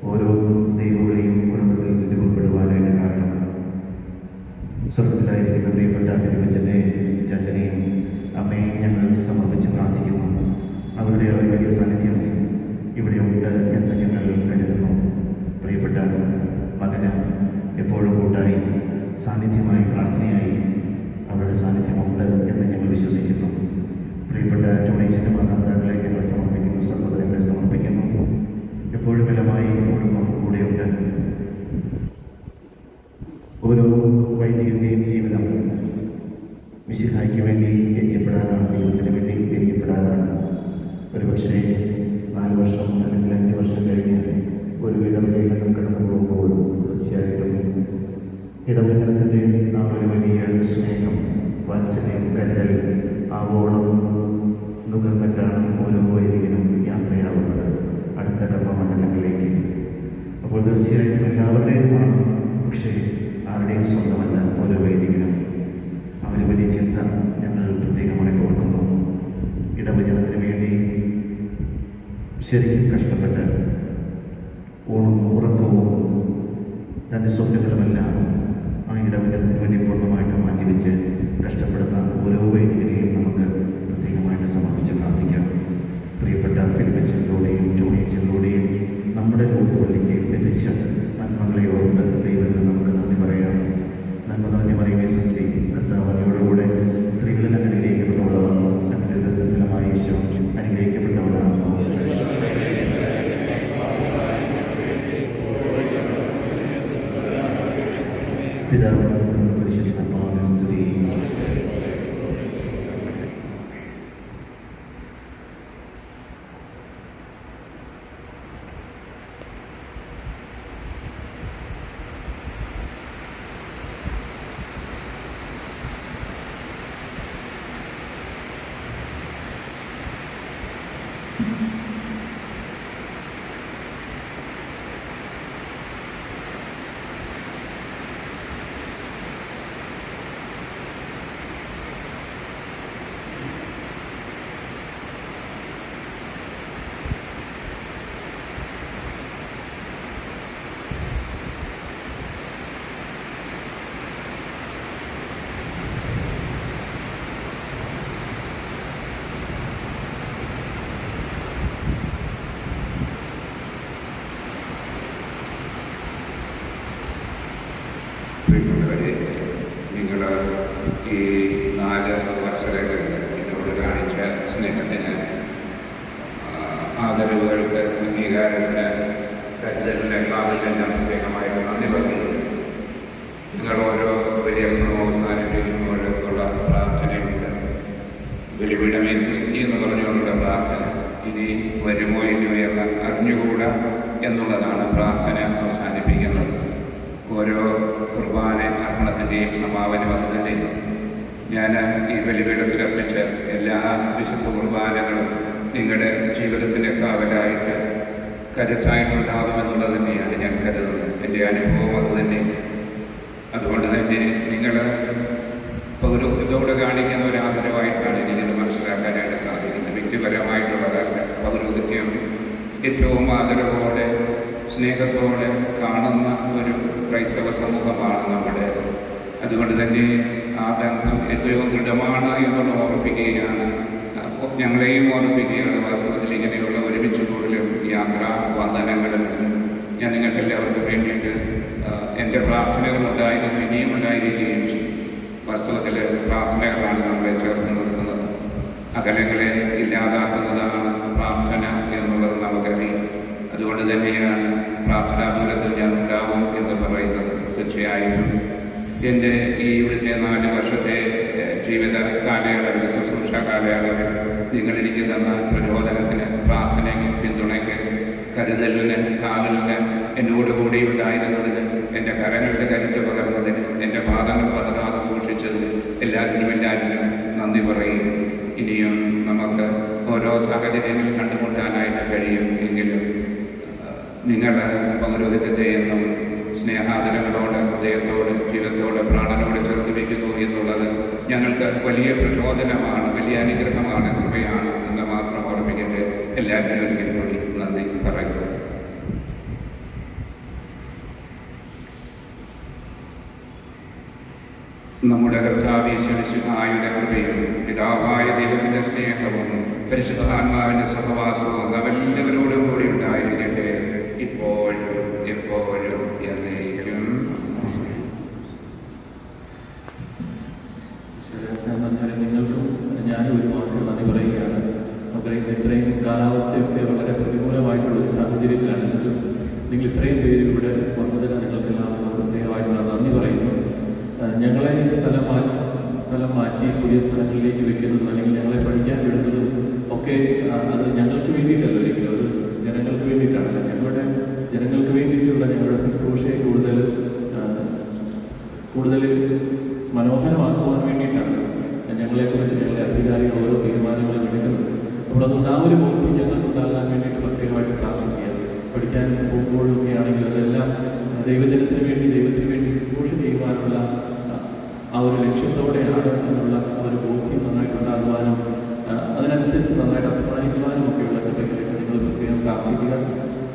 ഓരോ ദൈവങ്ങളെയും കുടുംബത്തിൽ രൂപപ്പെടുവാനായിട്ട് കാരണം. സ്വർഗത്തിലായിരിക്കുന്ന പ്രിയപ്പെട്ട ഫിലിപ്പച്ചനെയും ചാച്ചനെയും അമ്മയെയും ഞങ്ങൾ സമർപ്പിച്ച് പ്രാർത്ഥിക്കുന്നു. അവരുടെ ഒരു വലിയ സാന്നിധ്യം ഇവിടെ ഉണ്ട് എന്ന് ഞങ്ങൾ കരുതുന്നു. പ്രിയപ്പെട്ട മകന് എപ്പോഴും കൂട്ടായി സാന്നിധ്യമായി പ്രാർത്ഥനയായി അവരുടെ സാന്നിധ്യമുണ്ട് എന്ന് ഞങ്ങൾ വിശ്വസിക്കുന്നു. പ്രിയപ്പെട്ട ടോണീസിൻ്റെ മാതാപിതാക്കളെ ഞങ്ങൾ സമർപ്പിക്കുന്നു, സഹോദരങ്ങളെ സമർപ്പിക്കുന്നു. എപ്പോഴും ബലമായി കുടുംബം കൂടെയുണ്ട്. ഓരോ വൈദികൻ്റെയും ജീവിതം മിശിഹായ്ക്ക് വേണ്ടി എരിയപ്പെടാനാണ്, ദൈവത്തിന് വേണ്ടി എരിയപ്പെടാനാണ്. ഒരുപക്ഷേ 4 വർഷം അല്ലെങ്കിൽ 5 വർഷം കഴിഞ്ഞ് ഒരു ഇടവകയിൽ നിന്നും കടന്നു പോകുമ്പോൾ തീർച്ചയായിട്ടും ഇടവചനത്തിൻ്റെ ആ ഒരു വലിയ സ്നേഹം, വാത്സല്യം, കരുതൽ ആവോളം നുകർന്നിട്ടാണ് ഓരോ വൈദികനും യാത്രയാവുന്നത് അടുത്ത കർമ്മമണ്ഡലങ്ങളിലേക്ക്. അപ്പോൾ തീർച്ചയായിട്ടും എല്ലാവരുടേതുമാണ്, പക്ഷേ ആരുടെയും സ്വന്തമല്ല ഓരോ വൈദികനും. ആ ഒരു വലിയ ചിന്ത ഞങ്ങൾ പ്രത്യേകമായി ഓർക്കുന്നു. ഇടവചനത്തിന് വേണ്ടി ശരിക്കും കഷ്ടപ്പെട്ട് ഊണും ഉറക്കവും തൻ്റെ സ്വപ്നങ്ങളുമെല്ലാം ആ ഇടവചനത്തിന് വേണ്ടി പൂർണ്ണമായിട്ട് മാറ്റിവെച്ച് കഷ്ടപ്പെടുന്ന ഓരോ വൈദികരെയും നമുക്ക് പ്രത്യേകമായിട്ട് സമർപ്പിച്ച് പ്രാർത്ഥിക്കാം. പ്രിയപ്പെട്ട ഫിലിപ്പച്ചനിലൂടെയും ടോണിയച്ചനിലൂടെയും നമ്മുടെ പള്ളിക്ക് ലഭിച്ച നന്മകളെ ഓർത്ത് ദൈവത്തിന് നമുക്ക് നന്ദി പറയാം. നന്മ നിറഞ്ഞ മറിയമേ സുസ്തി, കർത്താവ് അങ്ങയോടുകൂടെ സ്ത്രീകളിൽ അനുഗ്രഹിക്കപ്പെട്ടവളാണ്, അങ്ങനെ ബന്ധത്തിലുമായി ഈശോ അനുഗ്രഹിക്കപ്പെട്ടവളാണ്. പിതാവിനും പരിശുദ്ധാത്മാവിനും സ്തുതി. പ്രിയപ്പെട്ടവരെ, നിങ്ങൾ ഈ 4 വർഷങ്ങളിൽ എന്നോട് കാണിച്ച സ്നേഹത്തിന്, ആദരവുകൾക്ക്, അംഗീകാരത്തിന്, കരുതലിന്, കാവലിനെല്ലാം പ്രത്യേകമായിട്ട് നന്ദി പറയുന്നു. നിങ്ങൾ ഓരോ ബലിയർപ്പണവും അവസാനിപ്പിക്കുമ്പോഴുള്ള പ്രാർത്ഥനയുണ്ട്. ബലിപീഠമേ സൃഷ്ടി എന്ന് പറഞ്ഞുകൊണ്ടുള്ള പ്രാർത്ഥന ഇനി വരുമോ ഇല്ലയോ എന്ന് അറിഞ്ഞുകൂടാ എന്നുള്ളതാണ് പ്രാർത്ഥന അവസാനിപ്പിക്കുന്നത്. ഓരോ കുർബാന അർപ്പണത്തിൻ്റെയും സമാപനം അത് തന്നെയും. ഞാൻ ഈ ബലിപീഠത്തിൽ അർപ്പിച്ച എല്ലാ വിശുദ്ധ കുർബാനകളും നിങ്ങളുടെ ജീവിതത്തിൻ്റെ കാവലായിട്ട് കരുത്തായിട്ടുണ്ടാകുമെന്നുള്ളത് തന്നെയാണ് ഞാൻ കരുതുന്നത്. എൻ്റെ അനുഭവം അത് തന്നെ. അതുകൊണ്ട് തന്നെ നിങ്ങൾ പൗരോഹിത്യത്തോട് കാണിക്കുന്ന ഒരു ആദരവായിട്ടാണ് എനിക്കത് മനസ്സിലാക്കാനായിട്ട് സാധിക്കുന്നത്. വ്യക്തിപരമായിട്ടുള്ളതല്ല. പൗരോഹിത്യം ഏറ്റവും ആദരവോടെ സ്നേഹത്തോടെ കാണുന്ന ഒരു ക്രൈസ്തവ സമൂഹമാണ് നമ്മുടേത്. അതുകൊണ്ട് തന്നെ ആ ബന്ധം ഏറ്റവും ദൃഢമാണ് എന്നുള്ള ഓർമ്മിപ്പിക്കുകയാണ്, ഞങ്ങളെയും ഓർമ്മിപ്പിക്കുകയാണ്. വാസ്തവത്തിൽ ഇങ്ങനെയുള്ള ഒരുമിച്ച് കൂടുതലും യാത്രാ വന്ദനങ്ങളുമുണ്ട്. ഞാൻ നിങ്ങൾക്ക് എല്ലാവർക്കും വേണ്ടിയിട്ട് എൻ്റെ പ്രാർത്ഥനകളുണ്ടായിരുന്നു, ഇനിയും ഉണ്ടായിരിക്കുകയും ചെയ്യും. വാസ്തവത്തിൽ പ്രാർത്ഥനകളാണ് നമ്മളെ ചേർത്ത് നിർത്തുന്നത്. അകലങ്ങളെ ഇല്ലാതാക്കുന്നതാണ് പ്രാർത്ഥന എന്നുള്ളത് നമുക്കറിയാം. അതുകൊണ്ട് തന്നെയാണ് പ്രാർത്ഥനാദൂരത്തിൽ ഞാൻ ഉണ്ടാവും എന്ന് പറയുന്നത്. തീർച്ചയായും എൻ്റെ ഈ ഇവിടുത്തെ 4 വർഷത്തെ ജീവിത കാലയളവിൽ, ശുശ്രൂഷ കാലയളവിൽ നിങ്ങൾ എനിക്ക് തന്ന പ്രചോദനത്തിന്, പ്രാർത്ഥനയ്ക്ക്, പിന്തുണയ്ക്ക്, കരുതലിന്, കാവലിന്, എന്നോടുകൂടി ഉണ്ടായിരുന്നതിന്, എൻ്റെ കരങ്ങൾക്ക് കരുത്ത് പകർന്നതിന്, എൻ്റെ പാദങ്ങൾ പതറാതെ സൂക്ഷിച്ചതിന് എല്ലാറ്റിനും നന്ദി പറയുക. ഇനിയും നമുക്ക് ഓരോ സാഹചര്യങ്ങൾ കണ്ടുമുട്ടാനായിട്ട് കഴിയും. എങ്കിലും നിങ്ങൾ പൗരോഹിത്യത്തെ എന്നും സ്നേഹാദരങ്ങളോട്, ഹൃദയത്തോട്, ജീവിതത്തോട്, പ്രാണനോട് ചേർത്ത് വയ്ക്കുന്നു എന്നുള്ളത് ഞങ്ങൾക്ക് വലിയ പ്രചോദനമാണ്, വലിയ അനുഗ്രഹമാണ്, കൃപയാണ് എന്ന് മാത്രം ഓർമ്മിക്കട്ടെ. എല്ലാവരും ഒരിക്കൽ കൂടി നന്ദി പറയുന്നു. നമ്മുടെ കർത്താവ് യേശുമിശിഹായുടെ കൃപയും പിതാവായ ദൈവത്തിൻ്റെ സ്നേഹവും പരിശുദ്ധാത്മാവിൻ്റെ സഹവാസവും അവരെല്ലാവരോടും കൂടി ഉണ്ടായിരിക്കട്ടെ, ഇപ്പോഴും എപ്പോഴും എന്നേക്കും. നിങ്ങൾക്കും ഞാനും ഒരു വാക്ക് നന്ദി പറയുകയാണ്. നമുക്കറിയാം ഇത്രയും കാലാവസ്ഥയൊക്കെ വളരെ പ്രതികൂലമായിട്ടുള്ള ഒരു സാഹചര്യത്തിലാണ്. എന്നിട്ടും നിങ്ങൾ ഇത്രയും പേര് ഇവിടെ വന്നതിന് നിങ്ങൾക്കെല്ലാവർക്കും പ്രത്യേകമായിട്ടുള്ള നന്ദി പറയുന്നു. ഞങ്ങളെ സ്ഥലം മാറ്റി പുതിയ സ്ഥലങ്ങളിലേക്ക് വെക്കുന്നതും അല്ലെങ്കിൽ ഞങ്ങളെ പഠിക്കാൻ വിടുന്നതും ഒക്കെ അത് ഞങ്ങൾക്ക് വേണ്ടിയിട്ടല്ല, ഒരിക്കലും അത് ജനങ്ങൾക്ക് വേണ്ടിയിട്ടാണല്ലോ. ഞങ്ങളുടെ ജനങ്ങൾക്ക് വേണ്ടിയിട്ടുള്ള ഞങ്ങളുടെ ശുശ്രൂഷയെ കൂടുതൽ മനോഹരമാക്കുവാൻ വേണ്ടിയിട്ടാണ് ഞങ്ങളെക്കുറിച്ച് ഞങ്ങളുടെ അധികാരികൾ ഓരോ തീരുമാനങ്ങളും എടുക്കുന്നത്. അപ്പോൾ അതുകൊണ്ട് ആ ഒരു ബോധ്യം ഞങ്ങൾക്കുണ്ടാകാൻ വേണ്ടിയിട്ട് പ്രത്യേകമായിട്ട് പ്രാർത്ഥിക്കുക. പഠിക്കാൻ പോകുമ്പോഴൊക്കെ ആണെങ്കിൽ അതെല്ലാം ദൈവത്തിന് വേണ്ടി ശുശ്രൂഷ ചെയ്യുവാനുള്ള ആ ഒരു ലക്ഷ്യത്തോടെയാണ് എന്നുള്ള ഒരു ബോധ്യം നന്നായിട്ടുണ്ടാകുവാനും അതിനനുസരിച്ച് നന്നായിട്ട് അധ്വാനിക്കുവാനും ഒക്കെയുള്ള കൃപയ്ക്ക് നിങ്ങൾ പ്രത്യേകം പ്രാർത്ഥിക്കുക.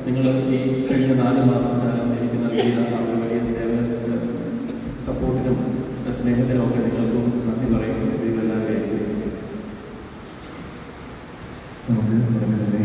നിങ്ങൾ ഈ കഴിഞ്ഞ 4 മാസക്കാലം എനിക്ക് നൽകിയ ആ ഒരു വലിയ സേവന സപ്പോർട്ടിനും സ്നേഹത്തിനും ഒക്കെ നിങ്ങൾക്കും നന്ദി പറയുന്നു. ദൈവം എല്ലാവരെയും നമുക്ക്